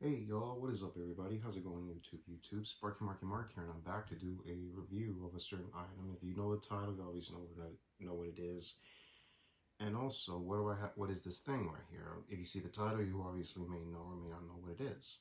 Hey y'all, what is up everybody? How's it going YouTube? Sparky Marky Mark here, and I'm back to do a review of a certain item. If you know the title, you always know what it is. And also, what is this thing right here? If you see the title, you obviously may know or may not know what it is.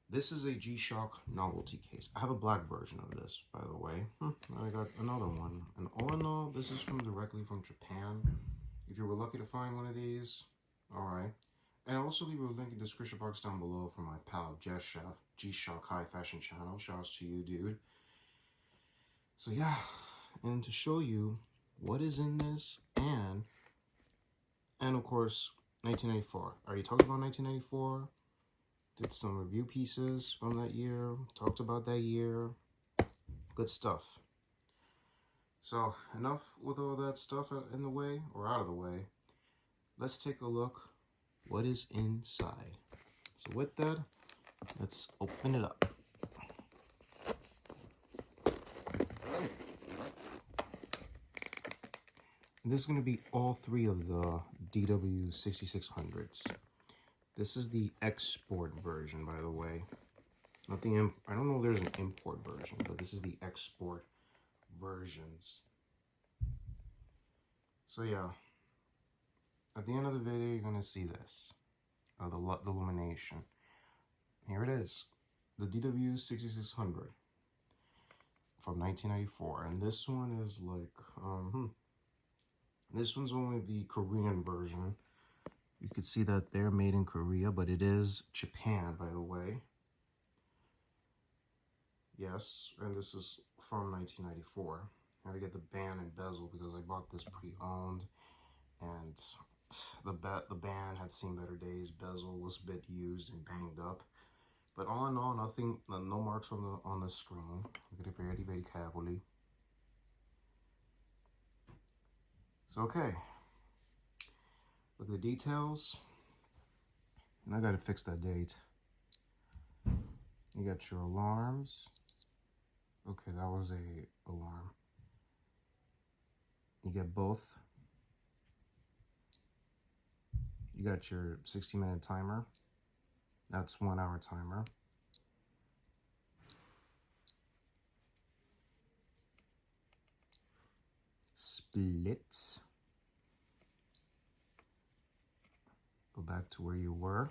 This is a G-Shock novelty case. I have a black version of this, by the way. I got another one. And all in all, this is directly from Japan. If you were lucky to find one of these, alright. And I'll also leave a link in the description box down below for my pal Chef, G-Shock High Fashion Channel. Shouts to you, dude. So yeah, and to show you what is in this, and of course, 1994. I already talked about 1994. Did some review pieces from that year. Talked about that year. Good stuff. So enough with all that stuff in the way, or out of the way. Let's take a look what is inside. So with that, let's open it up. And this is going to be all three of the DW-6600s. This is the export version, by the way. Not the I don't know if there's an import version, but this is the export versions. So yeah, at the end of the video, you're going to see this. The illumination. Here it is. The DW-6600 from 1994. And this one is like, this one's only the Korean version. You can see that they're made in Korea, but it is Japan, by the way. Yes, and this is from 1994. I had to get the band and bezel because I bought this pre-owned, and the band had seen better days. Bezel was a bit used and banged up, but all in all, nothing, no marks on the screen. Look at it very, very carefully. So okay, look at the details. And I gotta fix that date. You got your alarms. Okay, that was a alarm. You get both. You got your 60-minute timer. That's 1 hour timer. Splits. Go back to where you were.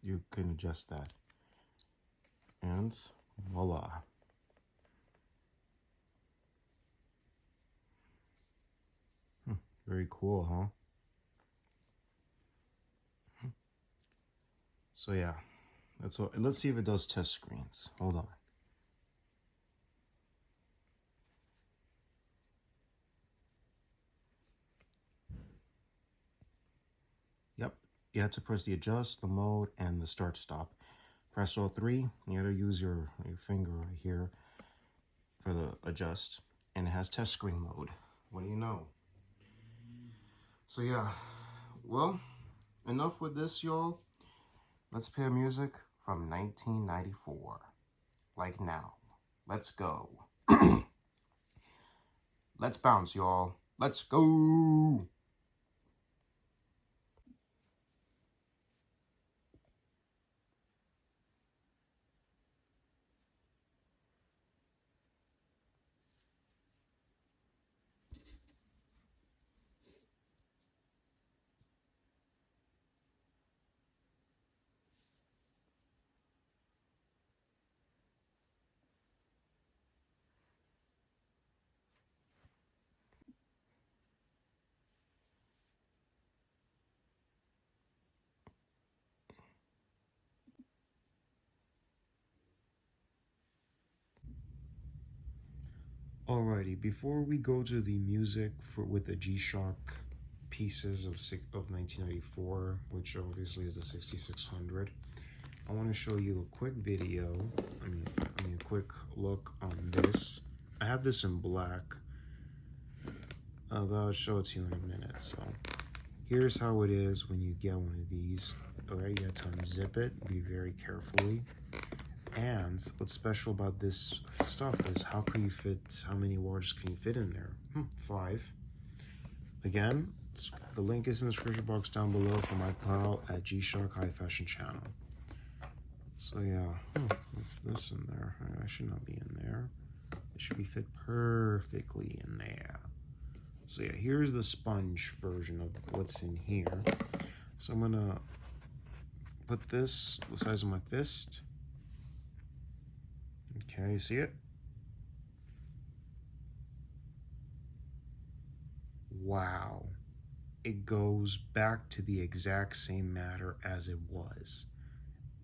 You can adjust that. And voila. Very cool, huh? So yeah, that's what. Let's see if it does test screens. Hold on. Yep, you have to press the adjust, the mode, and the start stop. Press all three. You got to use your finger right here for the adjust, and it has test screen mode. What do you know? So yeah, well, enough with this, y'all. Let's play music from 1994, like now. Let's go. Let's bounce, y'all. Let's go. Alrighty, before we go to the music with the G-Shock pieces of 1994, which obviously is the 6600, I want to show you a quick video. I mean a quick look on this. I have this in black. I'll show it to you in a minute. So here's how it is when you get one of these. Alright, you have to unzip it. Be very carefully. And what's special about this stuff is how many waters can you fit in there? 5. Again, The link is in the description box down below for my pal at G-Shock High Fashion Channel. So yeah, what's this in there? I should not be in there. It should be fit perfectly in there. So yeah, here's the sponge version of what's in here. So I'm gonna put this the size of my fist. Okay, you see it? Wow. It goes back to the exact same matter as it was.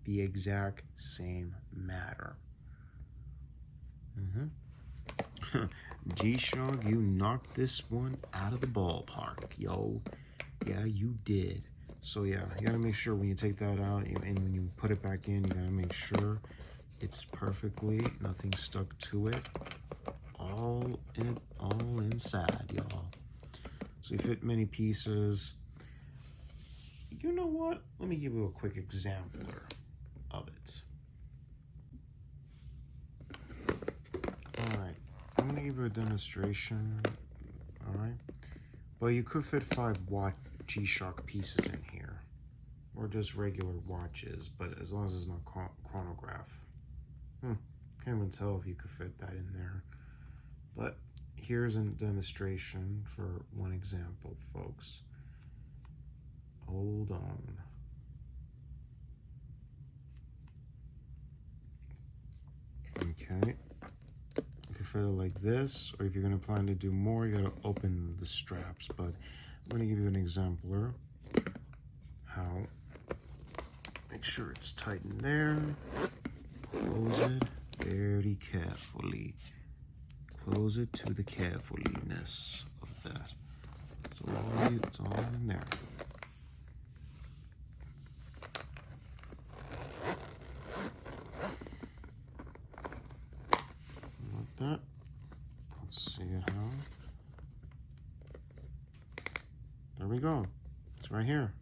The exact same matter. G-Shock, you knocked this one out of the ballpark, yo. Yeah, you did. So yeah, you gotta make sure when you take that out and when you put it back in, you gotta make sure it's perfectly, nothing stuck to it. All inside, y'all. So you fit many pieces. You know what? Let me give you a quick exemplar of it. Alright, I'm gonna give you a demonstration. Alright. But you could fit 5 G-Shock pieces in here. Or just regular watches, but as long as it's not chronograph. Can't even tell if you could fit that in there. But here's a demonstration for one example, folks. Hold on. Okay. You can fit it like this, or if you're gonna plan to do more, you gotta open the straps. But I'm gonna give you an exemplar. How? Make sure it's tight in there. Close it very carefully. Close it to the carefuliness of that. So it's all in there. Like that. Let's see it how. There we go. It's right here.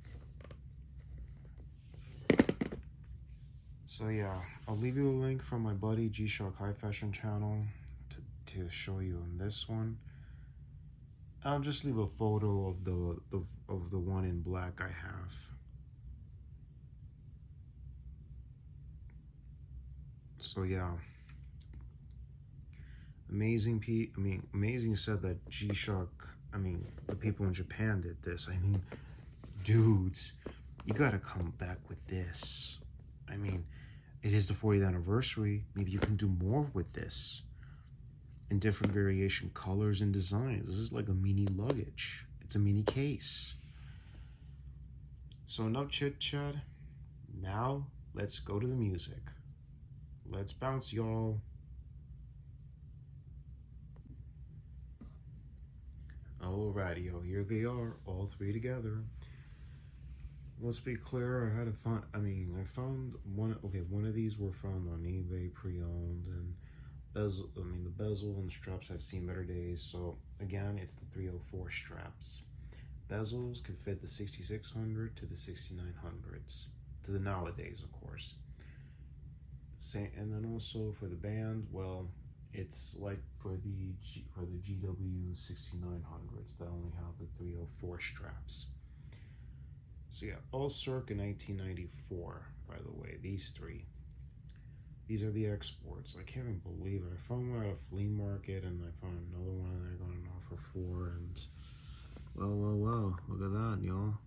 So yeah, I'll leave you a link from my buddy G-Shock High Fashion Channel to show you on this one. I'll just leave a photo of the one in black I have. So yeah, amazing said that G-Shock, the people in Japan did this. Dudes, you gotta come back with this. It is the 40th anniversary. Maybe you can do more with this. In different variation colors and designs. This is like a mini luggage. It's a mini case. So enough chit chat. Now let's go to the music. Let's bounce, y'all. Alrighty, yo, here they are, all 3 together. Let's be clear, I found one. Okay, one of these were found on eBay pre-owned, and the bezel and straps have seen better days. So again, it's the 304 straps. Bezels can fit the 6600 to the 6900s, to the nowadays, of course. And then also for the band, well, it's like for the GW-6600s that only have the 304 straps. So yeah, all circa 1994, by the way, these 3. These are the exports. I can't even believe it. I found one at a flea market, and I found another one, and they're going off for 4, and well, look at that, y'all.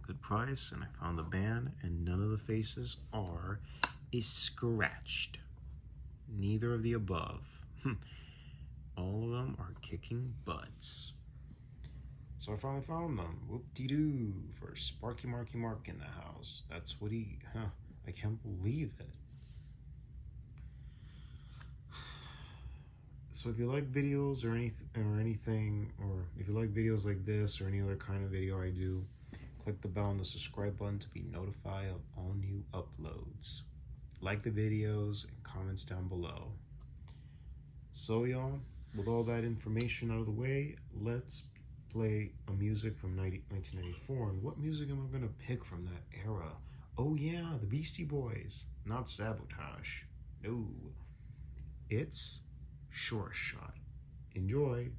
Good price, and I found the band, and none of the faces are scratched. Neither of the above. All of them are kicking butts. So I finally found them. Whoop-de-doo for Sparky Marky Mark in the house. That's what I can't believe it. So if you like videos or anything, or if you like videos like this or any other kind of video I do, click the bell on the subscribe button to be notified of all new uploads. Like the videos and comments down below. So y'all, with all that information out of the way, let's play a music from 1994. And what music am I going to pick from that era? Oh yeah, the Beastie Boys. Not Sabotage. No. It's Sure Shot. Enjoy.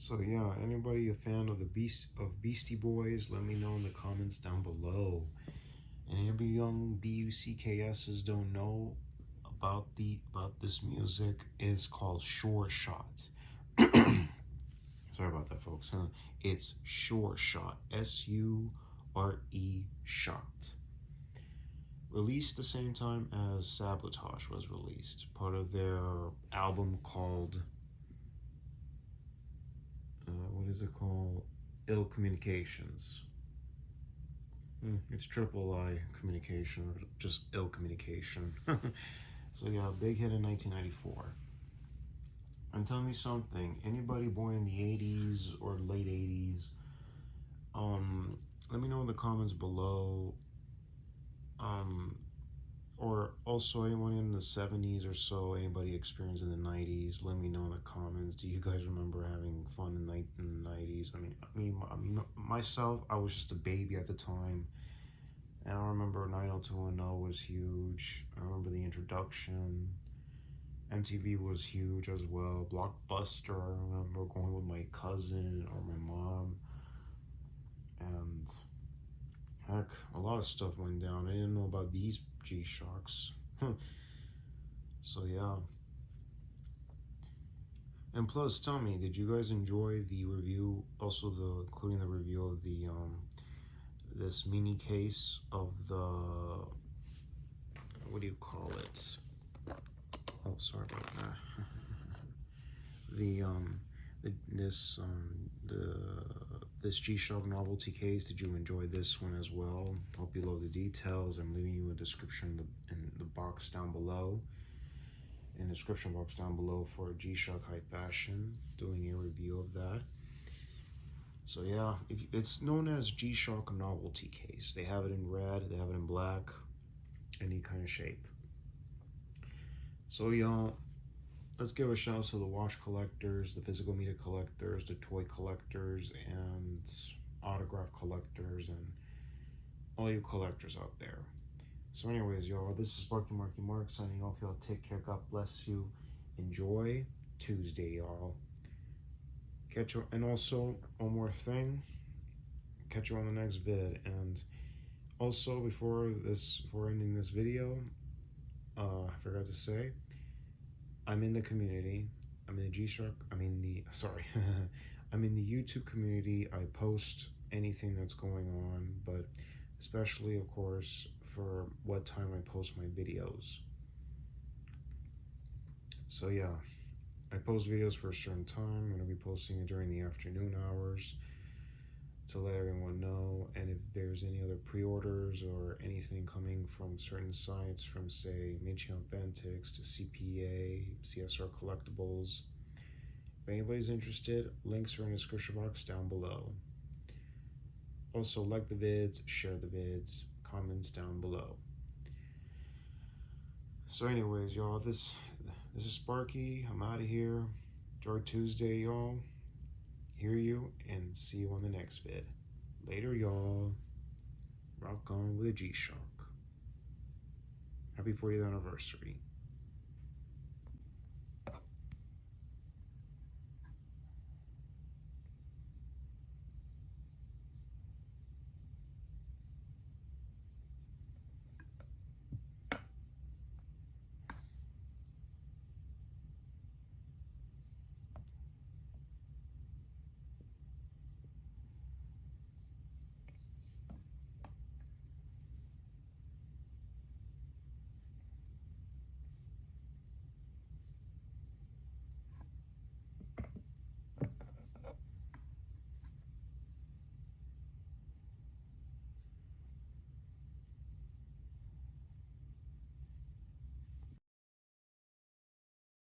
So yeah, anybody a fan of Beastie Boys, let me know in the comments down below. And any young BUCKSs don't know about this music, is called Sure Shot. Sorry about that, folks. Huh? It's Sure Shot. SURE Shot. Released the same time as Sabotage was released, part of their album called what is it called? Ill Communications. It's triple I communication, or just ill communication. So yeah, big hit in 1994. And tell me something, anybody born in the 80s or late 80s, let me know in the comments below. Or also anyone in the 70s or so, anybody experienced in the 90s, let me know in the comments. Do you guys remember having fun in the 90s? I mean, myself, I was just a baby at the time. And I remember 90210 was huge. I remember the introduction. MTV was huge as well. Blockbuster, I remember going with my cousin or my mom. And heck, a lot of stuff went down. I didn't know about these G-Shocks. So yeah. And plus, tell me, did you guys enjoy the review? Also, including the review of the this mini case of the, what do you call it? Oh, sorry about that. This G-Shock novelty case. Did you enjoy this one as well? Hope you love the details. I'm leaving you a description in the box down below. In the description box down below for G-Shock High Fashion, doing a review of that. So yeah, it's known as G-Shock novelty case. They have it in red, they have it in black, any kind of shape. So y'all, let's give a shout out to the watch collectors, the physical media collectors, the toy collectors, and autograph collectors, and all you collectors out there. So anyways, y'all, this is Sparky Marky Mark signing off. Y'all take care. God bless you. Enjoy Tuesday, y'all. Catch you, and also one more thing. Catch you on the next vid. And also before ending this video, I forgot to say, I'm in the community. I'm in the G-Shock. I'm in the YouTube community. I post anything that's going on, but especially, of course, for what time I post my videos. So yeah, I post videos for a certain time. I'm going to be posting it during the afternoon hours to let everyone know. And if there's any other pre-orders or anything coming from certain sites, from say Michi Authentics to CPA, CSR Collectibles, if anybody's interested, links are in the description box down below. Also, like the vids, share the vids, comments down below. So anyways, y'all, this is Sparky. I'm out of here. Enjoy Tuesday, y'all. Hear you, and see you on the next vid. Later, y'all. Rock on with a G-Shock. Happy 40th anniversary.